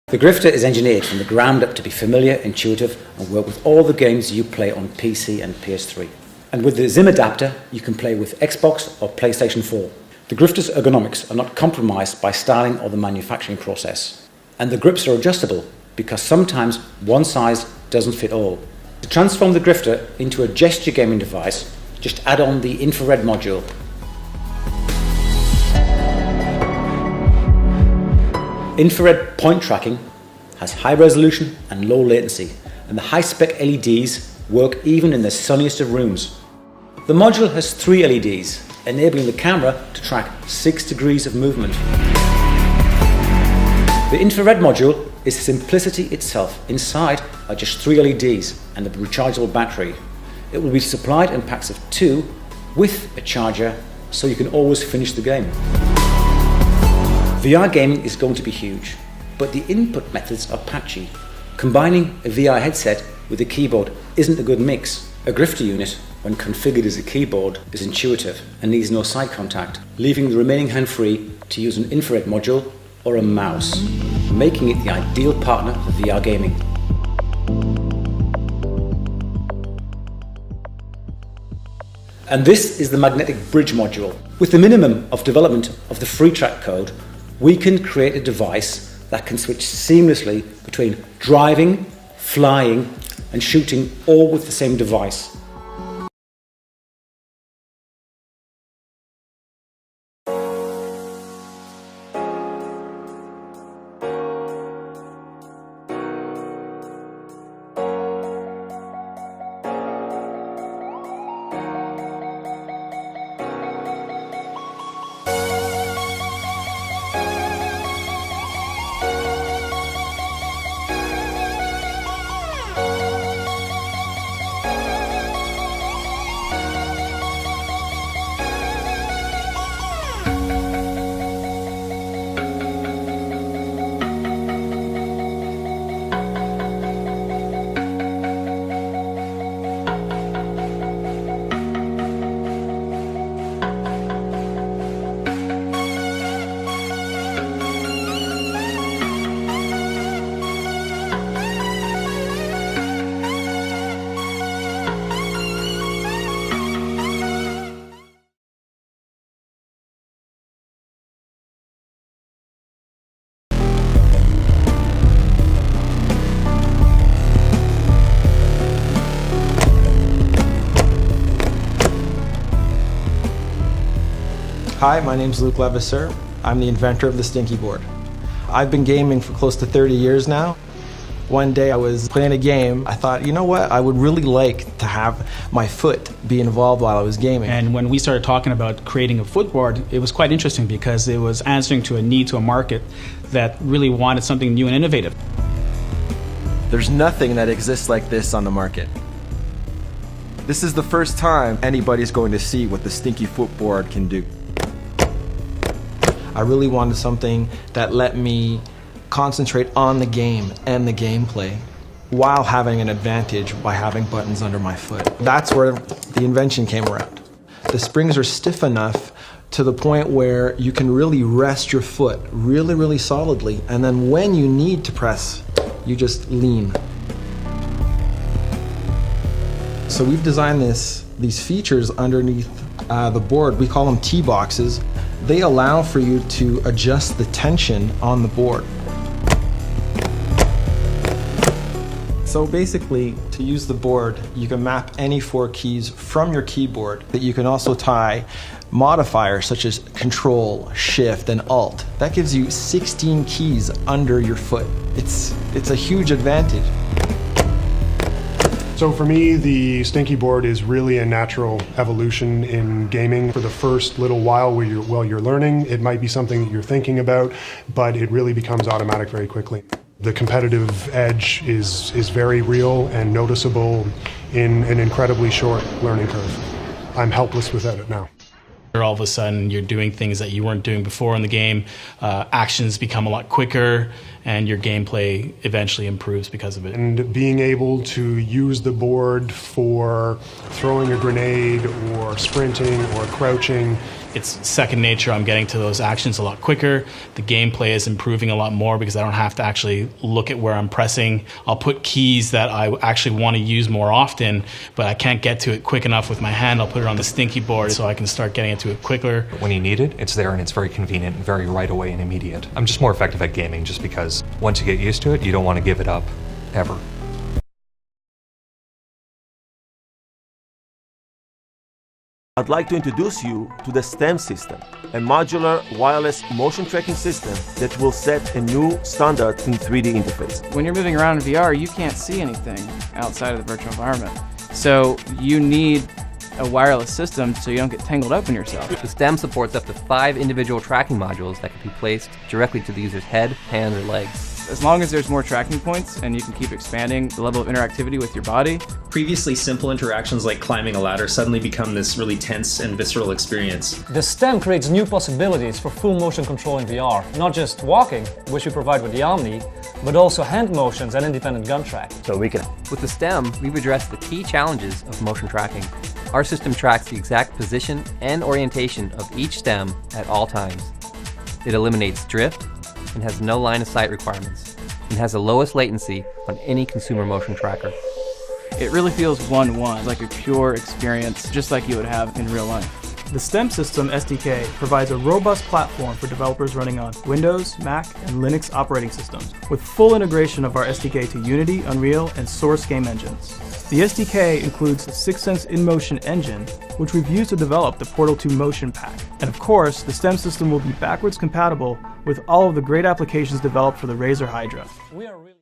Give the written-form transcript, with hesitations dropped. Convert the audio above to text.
The Grifter is engineered from the ground up to be familiar, intuitive, and work with all the games you play on PC and PS3. And with the ZIM adapter, you can play with Xbox or PlayStation 4. The Grifter's ergonomics are not compromised by styling or the manufacturing process. And the grips are adjustable because sometimes one size doesn't fit all. To transform the Grifter into a gesture gaming device, just add on the infrared module. Infrared point tracking has high resolution and low latency, and the high-spec LEDs work even in the sunniest of rooms. The module has 3 LEDs, enabling the camera to track 6 degrees of movement. The infrared module is simplicity itself. Inside are just 3 LEDs and a rechargeable battery. It will be supplied in packs of 2 with a charger, so you can always finish the game. VR gaming is going to be huge, but the input methods are patchy. Combining a VR headset with a keyboard isn't a good mix. A Grifter unit, when configured as a keyboard, is intuitive and needs no side contact, leaving the remaining hand free to use an infrared module or a mouse, making it the ideal partner for VR gaming. And this is the magnetic bridge module. With the minimum of development of the free track code, we can create a device that can switch seamlessly between driving, flying, and shooting, all with the same device. Hi, my name's Luke Levasseur. I'm the inventor of the Stinky Board. I've been gaming for close to 30 years now. One day I was playing a game. I thought, you know what, I would really like to have my foot be involved while I was gaming. And when we started talking about creating a footboard, it was quite interesting because it was answering to a need to a market that really wanted something new and innovative. There's nothing that exists like this on the market. This is the first time anybody's going to see what the Stinky Footboard can do. I really wanted something that let me concentrate on the game and the gameplay while having an advantage by having buttons under my foot. That's where the invention came around. The springs are stiff enough to the point where you can really rest your foot really, really solidly, and then when you need to press, you just lean. So we've designed these features underneath the board. We call them T-boxes. They allow for you to adjust the tension on the board. So basically, to use the board, you can map any 4 keys from your keyboard, but you can also tie modifiers such as Control, Shift, and Alt. That gives you 16 keys under your foot. It's a huge advantage. So for me, the Stinky Board is really a natural evolution in gaming. For the first little while while you're learning, it might be something that you're thinking about, but it really becomes automatic very quickly. The competitive edge is very real and noticeable in an incredibly short learning curve. I'm helpless without it now. All of a sudden, you're doing things that you weren't doing before in the game. Actions become a lot quicker, and your gameplay eventually improves because of it. And being able to use the board for throwing a grenade or sprinting or crouching It's second nature. I'm getting to those actions a lot quicker. The gameplay is improving a lot more because I don't have to actually look at where I'm pressing. I'll put keys that I actually want to use more often, but I can't get to it quick enough with my hand. I'll put it on the stinky board so I can start getting into it quicker. When you need it, it's there and it's very convenient and very right away and immediate. I'm just more effective at gaming just because once you get used to it, you don't want to give it up, ever. I'd like to introduce you to the STEM system, a modular wireless motion tracking system that will set a new standard in 3D interface. When you're moving around in VR, you can't see anything outside of the virtual environment. So you need a wireless system so you don't get tangled up in yourself. The STEM supports up to 5 individual tracking modules that can be placed directly to the user's head, hands, or legs. As long as there's more tracking points and you can keep expanding the level of interactivity with your body. Previously simple interactions like climbing a ladder suddenly become this really tense and visceral experience. The STEM creates new possibilities for full motion control in VR. Not just walking, which we provide with the Omni, but also hand motions and independent gun track. With the STEM, we've addressed the key challenges of motion tracking. Our system tracks the exact position and orientation of each stem at all times. It eliminates drift and has no line of sight requirements, and has the lowest latency on any consumer motion tracker. It really feels one-to-one, like a pure experience, just like you would have in real life. The STEM System SDK provides a robust platform for developers running on Windows, Mac, and Linux operating systems, with full integration of our SDK to Unity, Unreal, and Source game engines. The SDK includes the 6sense InMotion engine, which we've used to develop the Portal 2 Motion Pack. And of course, the STEM system will be backwards compatible with all of the great applications developed for the Razer Hydra. We are really